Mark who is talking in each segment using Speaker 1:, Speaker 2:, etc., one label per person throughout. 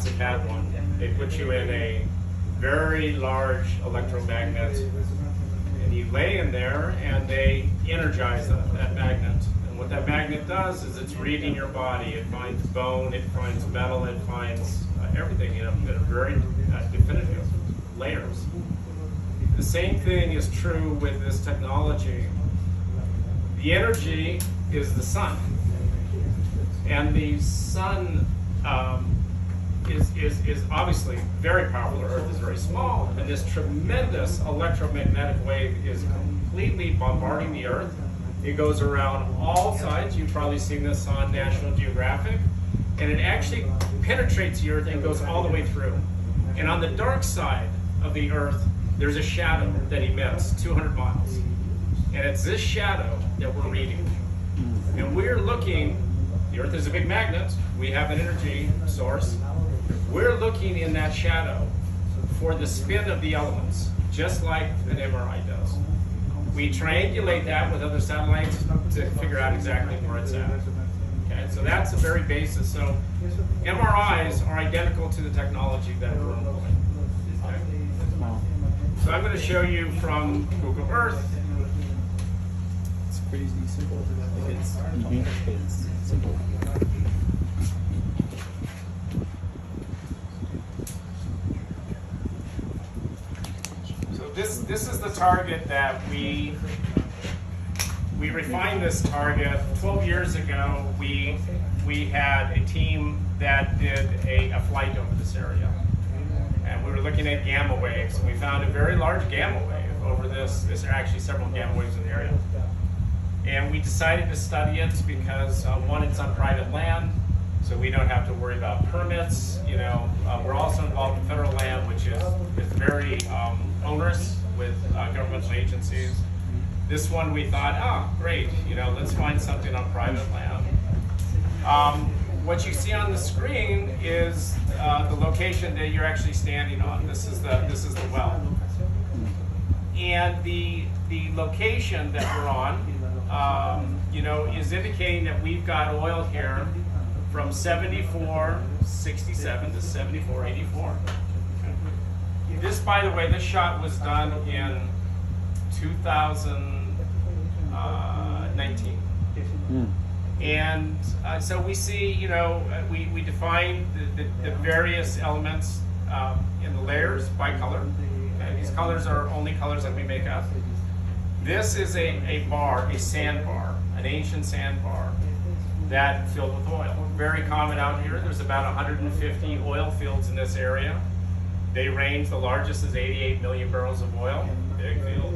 Speaker 1: labs have had one. They put you in a very large electromagnet, and you lay in there, and they energize that magnet. And what that magnet does is it's reading your body. It finds bone, it finds metal, it finds everything, in a very definitive layers. The same thing is true with this technology. The energy is the sun, and the sun is obviously very powerful. Earth is very small, and this tremendous electromagnetic wave is completely bombarding the Earth. It goes around all sides. You've probably seen this on National Geographic, and it actually penetrates the Earth and goes all the way through. And on the dark side of the Earth, there's a shadow that emits 200 miles. And it's this shadow that we're reading. And we're looking, the Earth is a big magnet, we have an energy source. We're looking in that shadow for the spin of the elements, just like an MRI does. We triangulate that with other satellites to figure out exactly where it's at. Okay, so that's the very basis. So MRIs are identical to the technology that we're employing. Okay? So I'm going to show you from Google Earth.
Speaker 2: It's crazy simple. It's simple.
Speaker 1: So this is the target that we refined this target 12 years ago. We had a team that did a flight over this area. And we were looking at gamma waves. We found a very large gamma wave over this. There's actually several gamma waves in the area. And we decided to study it because, one, it's on private land, so we don't have to worry about permits. You know, we're also involved in federal land, which is very onerous with governmental agencies. This one we thought, great, you know, let's find something on private land. What you see on the screen is the location that you're actually standing on. This is the well, and the location that we're on, you know, is indicating that we've got oil here from 74.67 to 74.84. This, by the way, this shot was done in 2019. And so we see, you know, we define the various elements in the layers by color. Okay? These colors are only colors that we make up. This is a bar, a sandbar, an ancient sandbar that filled with oil. Very common out here. There's about 150 oil fields in this area. They range, the largest is 88 million barrels of oil, big field.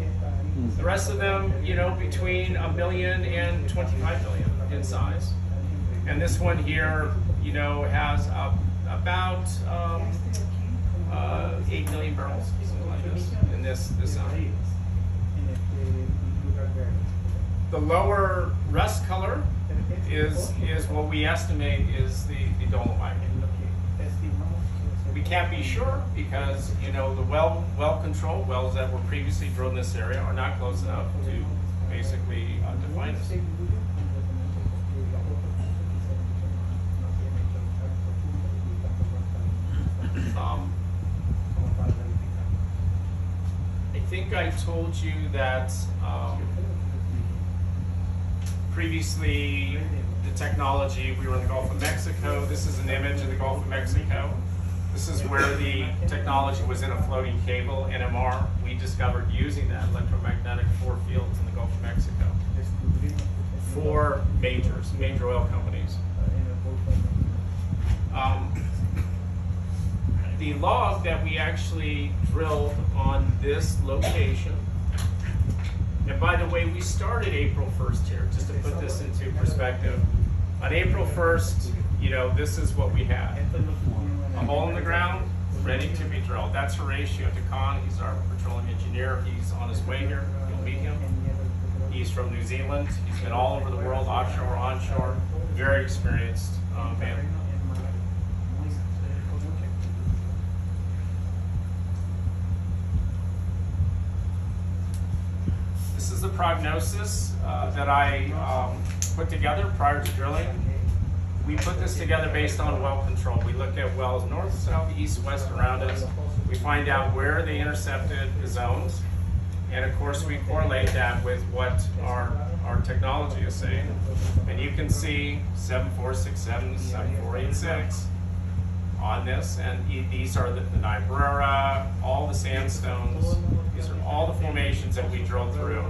Speaker 1: The rest of them, you know, between 1 million and 25 million in size. And this one here, you know, has about 8 million barrels, something like this, in this zone. The lower rust color is what we estimate is the dolomite. We can't be sure because, you know, the well control wells that were previously drilled in this area are not close enough to basically define this. I think I told you that previously the technology, we were in the Gulf of Mexico. This is an image of the Gulf of Mexico. This is where the technology was in a floating cable, NMR. We discovered using that electromagnetic 4 fields in the Gulf of Mexico. 4 major oil companies. The log that we actually drilled on this location, and by the way, we started April 1st here, just to put this into perspective. On April 1st, you know, this is what we had. A hole in the ground, ready to be drilled. That's Horatio DeCon. He's our petroleum engineer. He's on his way here. You'll meet him. He's from New Zealand. He's been all over the world, offshore, onshore. Very experienced man. This is the prognosis that I put together prior to drilling. we put this together based on well control. We look at wells north, south, east, west around us. We find out where they intercepted the zones. And of course, we correlate that with what our technology is saying. And you can see 7467, 7486 on this. And these are the Niobrara, all the sandstones. These are all the formations that we drilled through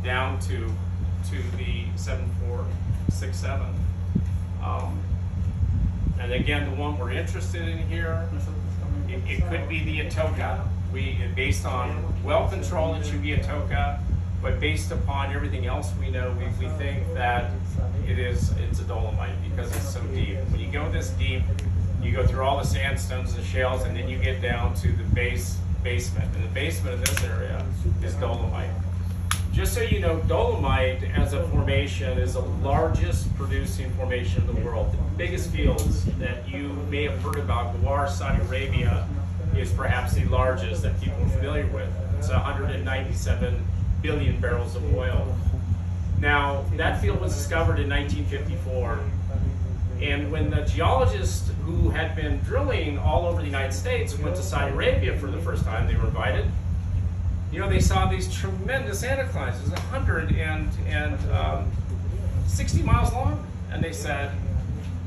Speaker 1: down to the 7467. And again, the one we're interested in here, it could be the Atoka. Based on well control, it should be Atoka, but based upon everything else we know, we think that it's a dolomite because it's so deep. When you go this deep, you go through all the sandstones and shales, and then you get down to the basement. And the basement of this area is dolomite. Just so you know, dolomite as a formation is the largest producing formation in the world. The biggest fields that you may have heard about, Ghawar, Saudi Arabia, is perhaps the largest that people are familiar with. It's 197 billion barrels of oil. Now, that field was discovered in 1954. And when the geologists who had been drilling all over the United States went to Saudi Arabia for the first time, they were invited, they saw these tremendous anticlines. It was 160 miles long. And they said,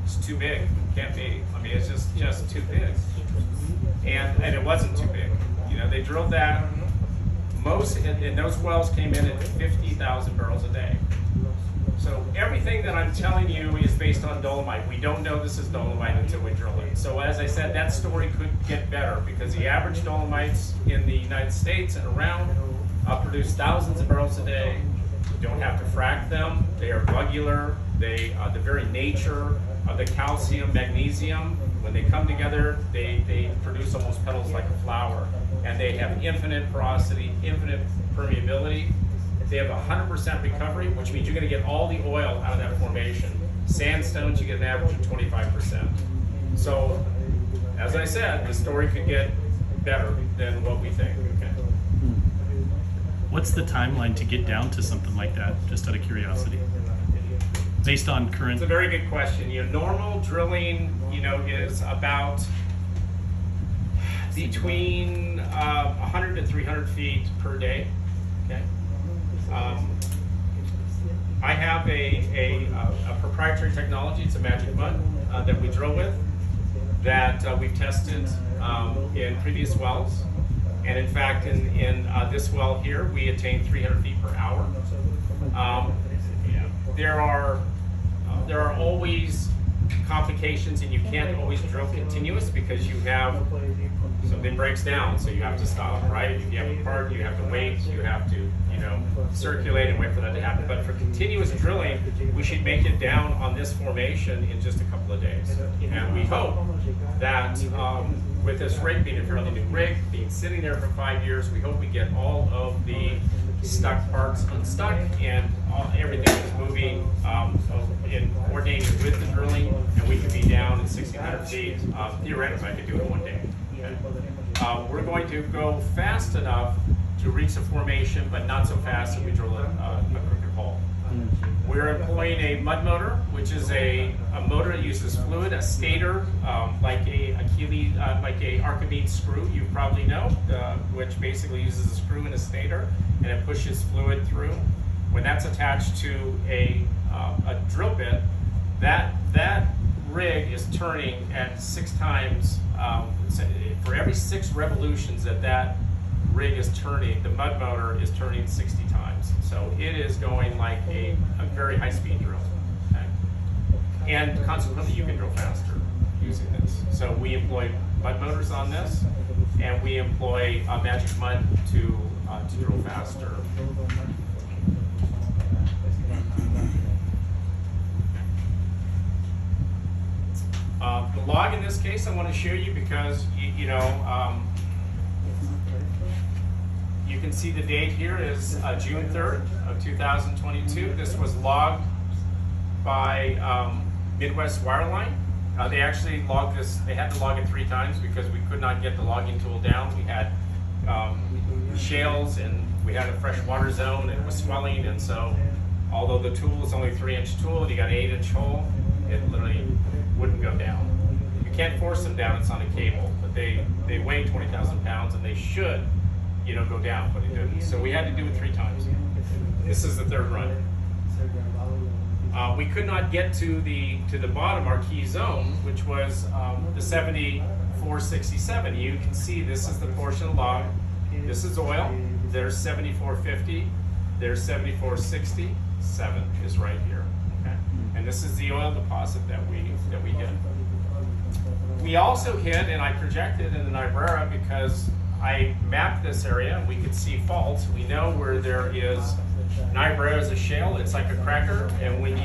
Speaker 1: it's too big, can't be. I mean, it's just too big. And it wasn't too big. They drilled that. And those wells came in at 50,000 barrels a day. So everything that I'm telling you is based on dolomite. We don't know this is dolomite until we drill it. So as I said, that story could get better because the average dolomites in the United States and around produce thousands of barrels a day. You don't have to frack them. They are regular. The very nature of the calcium, magnesium, when they come together, they produce almost petals like a flower. And they have infinite porosity, infinite permeability. They have 100% recovery, which means you're going to get all the oil out of that formation. Sandstones, you get an average of 25%. So, as I said, the story could get better than what we think. Okay.
Speaker 3: What's the timeline to get down to something like that, just out of curiosity? Based on current...
Speaker 1: It's a very good question. Normal drilling, is about between 100 to 300 feet per day. Okay. I have a proprietary technology. It's a magic mud that we drill with that we've tested in previous wells. And in fact, in this well here, we attained 300 feet per hour. There are always complications, and you can't always drill continuous because you have something breaks down, so you have to stop, right? If you have a part, you have to wait, you have to, circulate and wait for that to happen. But for continuous drilling, we should make it down on this formation in just a couple of days. And we hope that with this rig being a fairly new rig, being sitting there for 5 years, we hope we get all of the stuck parts unstuck and everything is moving in coordinating with the drilling, and we could be down at 1,600 feet. Theoretically, I could do it in 1 day. Okay. We're going to go fast enough to reach the formation, but not so fast that we drill a crooked hole. We're employing a mud motor, which is a motor that uses fluid, a stator, like a Archimedes screw, you probably know, which basically uses a screw and a stator, and it pushes fluid through. When that's attached to a drill bit, that rig is turning at 6 times. For every 6 revolutions that rig is turning, the mud motor is turning 60 times. So it is going like a very high-speed drill. Okay? And consequently, you can drill faster using this. So we employ mud motors on this, and we employ magic mud to drill faster. The log in this case I want to show you because you can see the date here is June 3rd of 2022. This was logged by Midwest Wireline. They actually logged this, they had to log it 3 times because we could not get the logging tool down. We had shales and we had a freshwater zone and it was swelling, and so although the tool is only a 3-inch tool, you got an 8-inch hole, it literally wouldn't go down. You can't force them down, it's on a cable, but they weigh 20,000 pounds and they should, go down, but it didn't. So we had to do it 3 times. This is the 3rd run. We could not get to the bottom, our key zone, which was the 7467. You can see this is the portion of log. This is oil. There's 7450. There's 7467 is right here. Okay, and this is the oil deposit that we hit. We also hit, and I projected in the Niobrara because I mapped this area. We could see faults. We know where there is. Niobrara is a shale. It's like a cracker, and when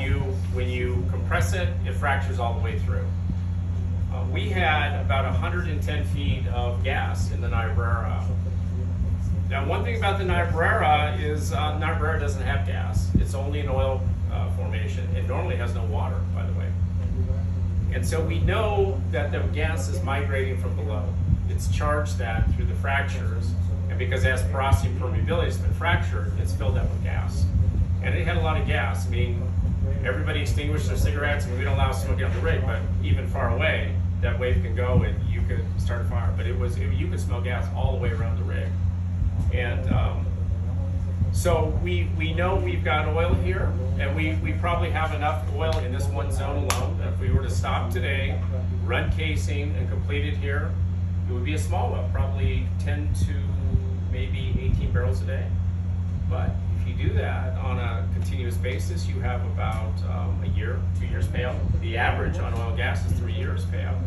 Speaker 1: you compress it, it fractures all the way through. We had about 110 feet of gas in the Niobrara. Now, one thing about the Niobrara is Niobrara doesn't have gas. It's only an oil formation. It normally has no water, by the way. And so we know that the gas is migrating from below. It's charged that through the fractures. And because it has porosity and permeability, it's been fractured, it's filled up with gas. And it had a lot of gas. I mean, everybody extinguished their cigarettes, and we don't allow smoke out the rig, but even far away, that wave can go and you could start a fire. But you could smell gas all the way around the rig. And so we know we've got oil here, and we probably have enough oil in this one zone alone that if we were to stop today, run casing, and complete it here, it would be a small well, probably 10 to maybe 18 barrels a day. But if you do that on a continuous basis, you have about a year, 2 years payout. The average on oil and gas is 3 years payout.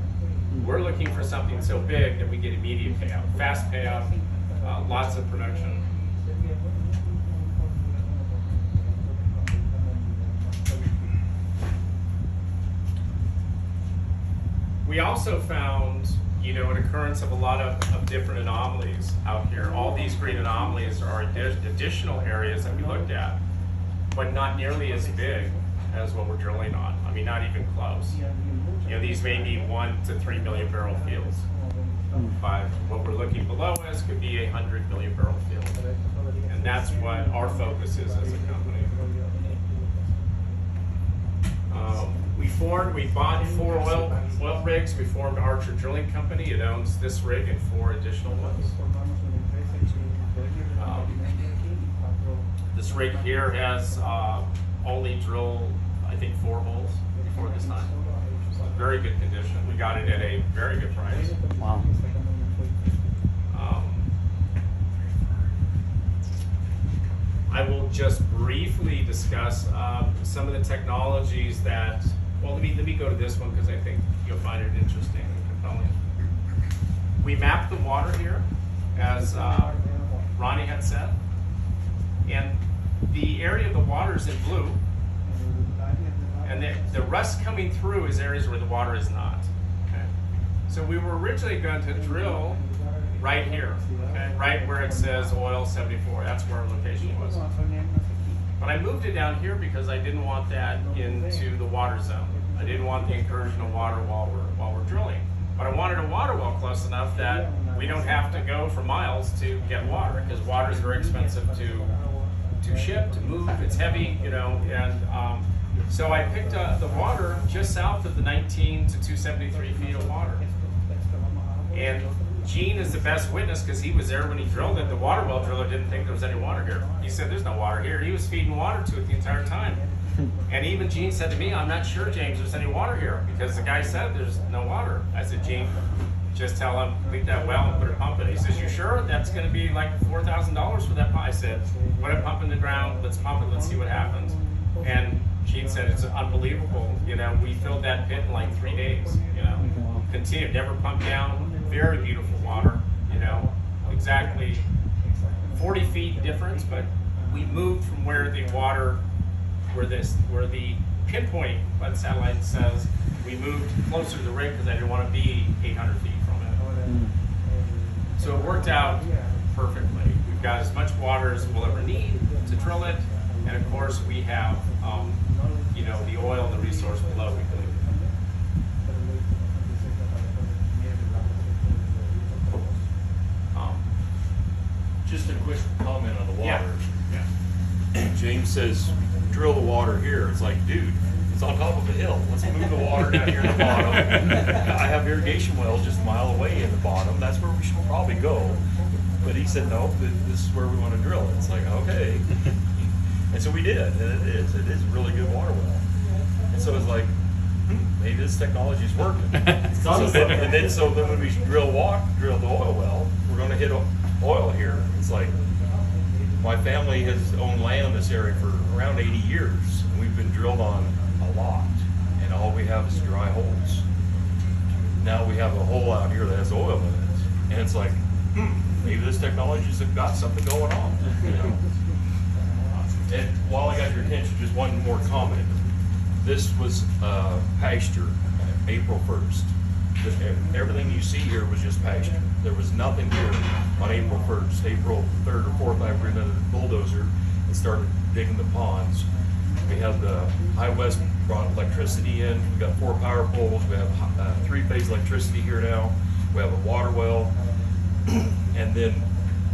Speaker 1: We're looking for something so big that we get immediate payout, fast payout, lots of production. We also found an occurrence of a lot of different anomalies out here. All these green anomalies are additional areas that we looked at, but not nearly as big as what we're drilling on. I mean, not even close. These may be 1 to 3 million barrel fields. But what we're looking below us could be 100 million barrel field. And that's what our focus is as a company. We bought 4 oil rigs. We formed Archer Drilling Company. It owns this rig and 4 additional ones. This rig here has only drilled, I think, 4 holes before this time. So very good condition. We got it at a very good price.
Speaker 2: Wow.
Speaker 1: I will just briefly discuss some of the technologies that. Well, let me go to this one because I think you'll find it interesting and compelling. We mapped the water here, as Ronnie had said, and the area of the water is in blue, and the rust coming through is areas where the water is not. Okay? So we were originally going to drill right here, okay? Right where it says oil 74. That's where our location was. But I moved it down here because I didn't want that into the water zone. I didn't want the incursion of water while we're drilling. But I wanted a water well close enough that we don't have to go for miles to get water, because water is very expensive to ship, to move. It's heavy, and so I picked the water just south of the 19 to 273 feet of water. And Gene is the best witness because he was there when he drilled it. The water well driller didn't think there was any water here. He said there's no water here. He was feeding water to it the entire time. And even Gene said to me, I'm not sure, James, there's any water here, because the guy said there's no water. I said, Gene, just tell him, leave that well and put a pump in. He says, you sure? That's going to be like $4,000 for that pump. I said, put a pump in the ground, let's pump it, let's see what happens. And Gene said, it's unbelievable. We filled that pit in like 3 days, Continued, never pumped down. Very beautiful water, exactly 40 feet difference, but we moved from where the water, where the pinpoint by the satellite says, we moved closer to the rig because I didn't want to be 800 feet from it. So it worked out perfectly. We've got as much water as we'll ever need to drill it, and of course we have, the oil and the resource below, we believe.
Speaker 4: Just a quick comment on the water.
Speaker 1: Yeah.
Speaker 4: James says, drill the water here. It's like, dude, It's on top of a hill. Let's move the water down here in the bottom. I have irrigation wells just a mile away in the bottom. That's where we should probably go. But he said, no, this is where we want to drill it. It's like, okay. And so we did, and it is a really good water well. And so it's like, maybe this technology is working. So then when we drill the oil well, we're going to hit oil here. It's like, my family has owned land in this area for around 80 years. And we've been drilled on a lot, and all we have is dry holes. Now we have a hole out here that has oil in it, and it's like, maybe this technology's got something going on. You know? And while I got your attention, just one more comment. This was pasture, April 1st. Everything you see here was just pasture. There was nothing here on April 1st. April 3rd or 4th, I rented a bulldozer and started digging the ponds. We had the High West brought electricity in. We got 4 power poles. We have 3-phase electricity here now. We have a water well. And then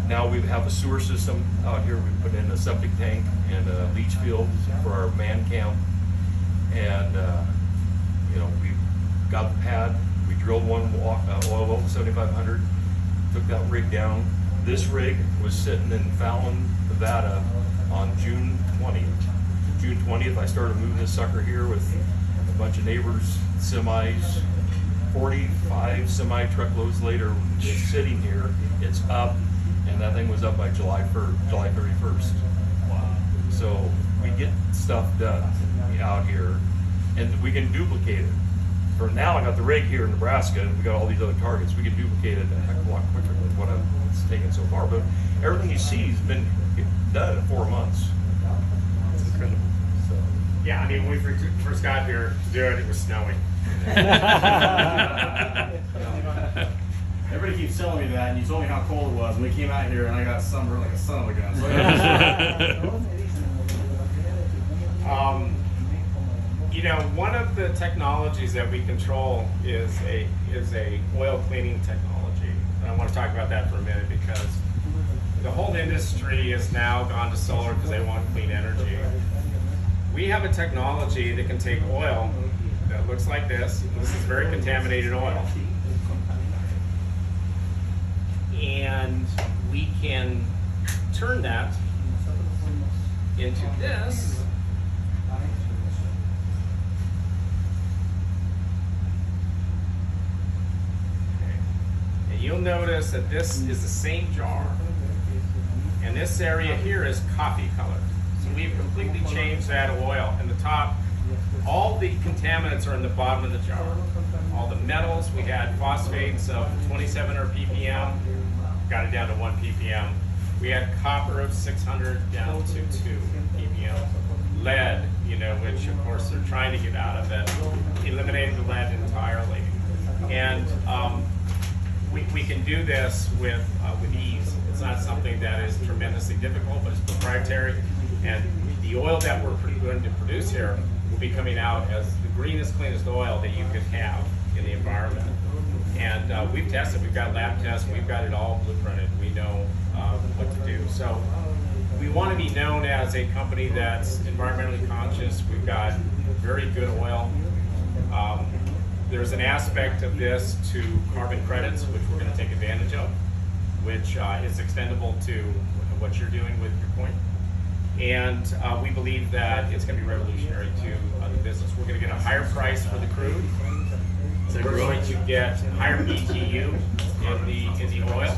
Speaker 4: now we have a sewer system out here. We put in a septic tank and a leach field for our man camp. And you know, we got the pad. We drilled one oil well, 7,500. Took that rig down. This rig was sitting in Fallon, Nevada, on June 20th. June 20th, I started moving this sucker here with a bunch of neighbors, semis. 45 semi truckloads later, it's sitting here. It's up, and that thing was up by July 31st. Wow. So we get stuff done out here, and we can duplicate it. For now, I got the rig here in Nebraska, and we got all these other targets. We can duplicate it a heck of a lot quicker than what it's taken so far. But everything you see has been done in 4 months. It's incredible. So.
Speaker 1: Yeah, I mean, when we first got here to do it, it was snowing.
Speaker 5: Everybody keeps telling me that, and you told me how cold it was, and we came out here, and I got sunburned like a son of a gun. So
Speaker 1: you know, one of the technologies that we control is a oil cleaning technology, and I want to talk about that for a minute because the whole industry has now gone to solar because they want clean energy. We have a technology that can take oil that looks like this. This is very contaminated oil. And we can turn that into this. Okay. And you'll notice that this is the same jar. And this area here is coffee color. So we've completely changed that oil. In the top, all the contaminants are in the bottom of the jar. All the metals, we had phosphates of 2700 ppm, got it down to 1 ppm. We had copper of 600 down to 2 ppm. Lead, you know, which of course they're trying to get out of it, eliminating the lead entirely. And we can do this with ease. It's not something that is tremendously difficult, but it's proprietary. And the oil that we're going to produce here will be coming out as the greenest, cleanest oil that you could have in the environment. And we've tested, we've got lab tests, we've got it all blueprinted, we know what to do. So we want to be known as a company that's environmentally conscious. We've got very good oil. There's an aspect of this to carbon credits, which we're going to take advantage of, which is extendable to what you're doing with your point. And we believe that it's going to be revolutionary to the business. We're going to get a higher price for the crude. We're going to get higher BTU in the oil.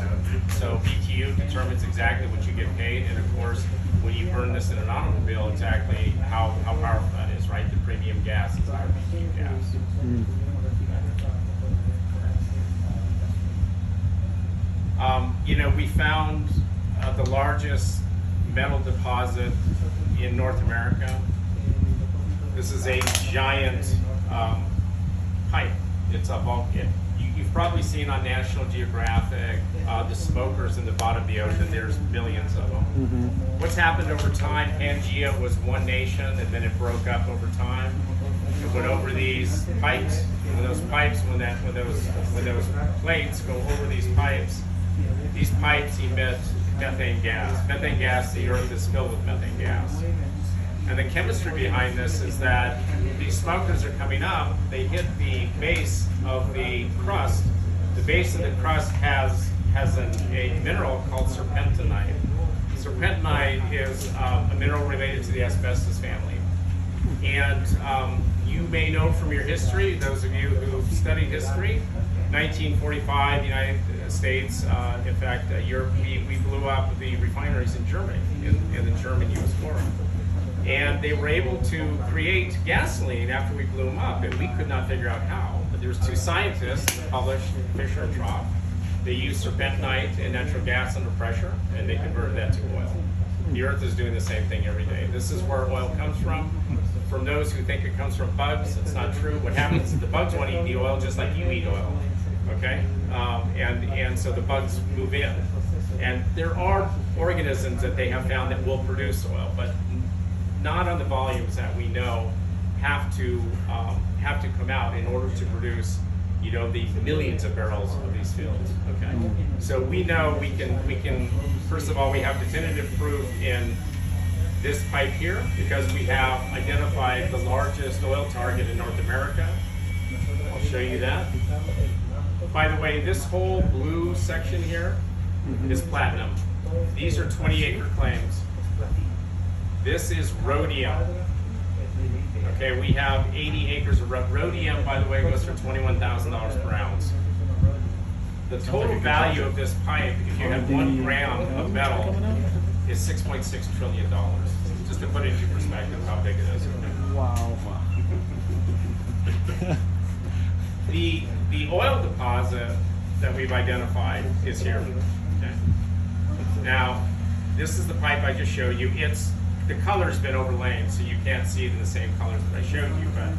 Speaker 1: So BTU determines exactly what you get paid, and of course, when you burn this in an automobile, exactly how powerful that is, right? The premium gas is higher BTU gas. You know, we found the largest metal deposit in North America. This is a giant pipe. It's a bulkhead. You've probably seen on National Geographic the smokers in the bottom of the ocean. There's millions of them. What's happened over time? Pangea was one nation, and then it broke up over time. It went over these pipes. When those pipes, when those plates go over these pipes emit methane gas. Methane gas, the earth is filled with methane gas. And the chemistry behind this is that these smokers are coming up, they hit the base of the crust. The base of the crust has a mineral called serpentinite. Serpentinite is a mineral related to the asbestos family. And you may know from your history, those of you who've studied history, 1945, the United States, in fact, Europe, we blew up the refineries in Germany, in the German-US war. And they were able to create gasoline after we blew them up, and we could not figure out how. But there's two scientists that published, Fisher and Tropsch. They used serpentinite and natural gas under pressure, and they converted that to oil. The Earth is doing the same thing every day. This is where oil comes from. From those who think it comes from bugs, it's not true. What happens is the bugs want to eat the oil just like you eat oil, okay? And so the bugs move in. And there are organisms that they have found that will produce oil, but not on the volumes that we know have to come out in order to produce, you know, the millions of barrels of these fields. Okay, so we know we can. First of all, we have definitive proof in this pipe here because we have identified the largest oil target in North America. I'll show you that. By the way, this whole blue section here is platinum. These are 20-acre claims. This is rhodium. Okay, we have 80 acres of rhodium, by the way, goes for $21,000 per ounce. The total value of this pipe, if you have 1 gram of metal, is $6.6 trillion. Just to put it into perspective how big it is.
Speaker 2: Wow.
Speaker 1: The oil deposit that we've identified is here. Okay. Now, this is the pipe I just showed you. The color's been overlain, so you can't see it in the same colors that I showed you, but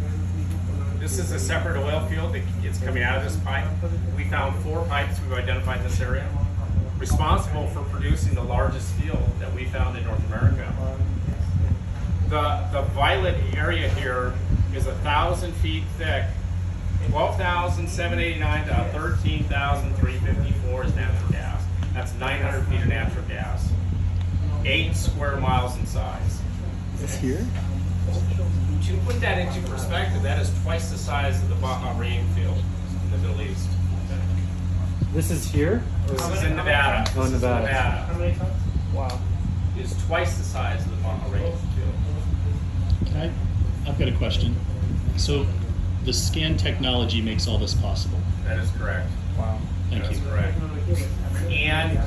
Speaker 1: this is a separate oil field. It's coming out of this pipe. We found 4 pipes we've identified in this area, responsible for producing the largest field that we found in North America. The violet area here is 1,000 feet thick, 12,789 to 13,354 is natural gas. That's 900 feet of natural gas. 8 square miles in size.
Speaker 2: Is this here?
Speaker 1: To put that into perspective, that is twice the size of the Bahrain field in the Middle East.
Speaker 2: This is here?
Speaker 1: This is in Nevada.
Speaker 2: Oh,
Speaker 1: This is
Speaker 2: Nevada.
Speaker 1: Nevada.
Speaker 2: Wow.
Speaker 1: It is twice the size of the Bahrain field.
Speaker 3: I've got a question. So the scan technology makes all this possible.
Speaker 1: That is correct.
Speaker 2: Wow.
Speaker 3: Thank
Speaker 1: That's
Speaker 3: you.
Speaker 1: correct. And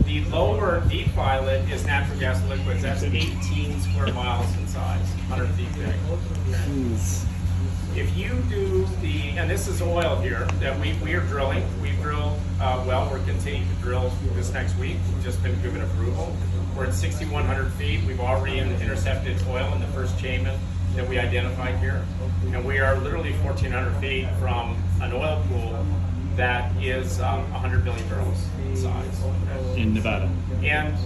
Speaker 1: the lower deep violet is natural gas liquids. That's 18 square miles in size, 100 feet thick.
Speaker 2: Jeez.
Speaker 1: If you do and this is oil here that we are drilling. We've drilled well. We're continuing to drill this next week. We've just been given approval. We're at 6,100 feet. We've already intercepted oil in the first chainman that we identified here. And we are literally 1,400 feet from an oil pool that is 100 million barrels in size.
Speaker 3: In Nevada.
Speaker 1: And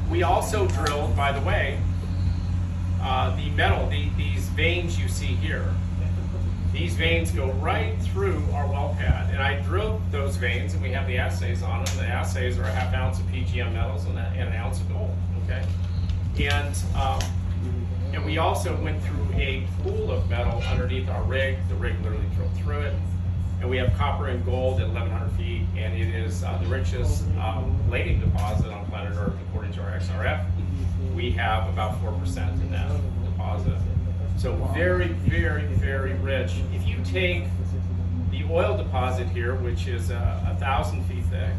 Speaker 1: we also drilled, by the way, the metal, these veins you see here. These veins go right through our well pad. And I drilled those veins, and we have the assays on them. The assays are a ½ ounce of PGM metals and an ounce of gold, okay? And we also went through a pool of metal underneath our rig. The rig literally drilled through it. And we have copper and gold at 1,100 feet, and it is the richest palladium deposit on planet Earth, according to our XRF. We have about 4% in that deposit. So very, very, very rich. If you take the oil deposit here, which is 1,000 feet thick,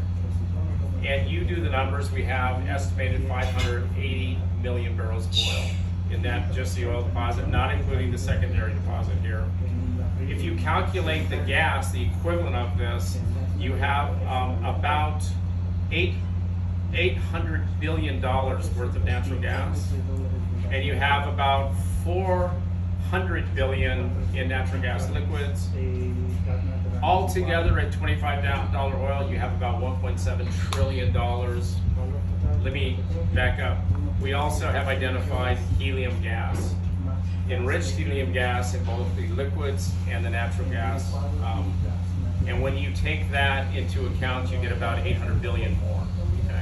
Speaker 1: and you do the numbers, we have estimated 580 million barrels of oil in that, just the oil deposit, not including the secondary deposit here. If you calculate the gas, the equivalent of this, you have about $800 billion worth of natural gas, and you have about 400 billion in natural gas liquids. Altogether, at $25 oil, you have about $1.7 trillion. Let me back up. We also have identified helium gas, enriched helium gas in both the liquids and the natural gas. And when you take that into account, you get about 800 billion more. Okay?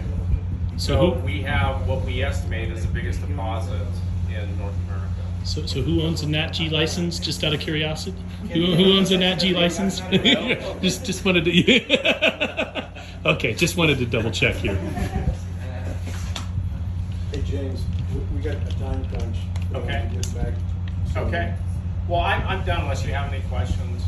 Speaker 1: So we have what we estimate is the biggest deposit in North America.
Speaker 3: So who owns a NATG license? Just out of curiosity, who owns a NATG license? just wanted to. Okay, just wanted to double check here.
Speaker 6: Hey James, we got a time crunch.
Speaker 1: Okay.
Speaker 6: To get back. So
Speaker 1: Okay. Well, I'm done unless you have any questions.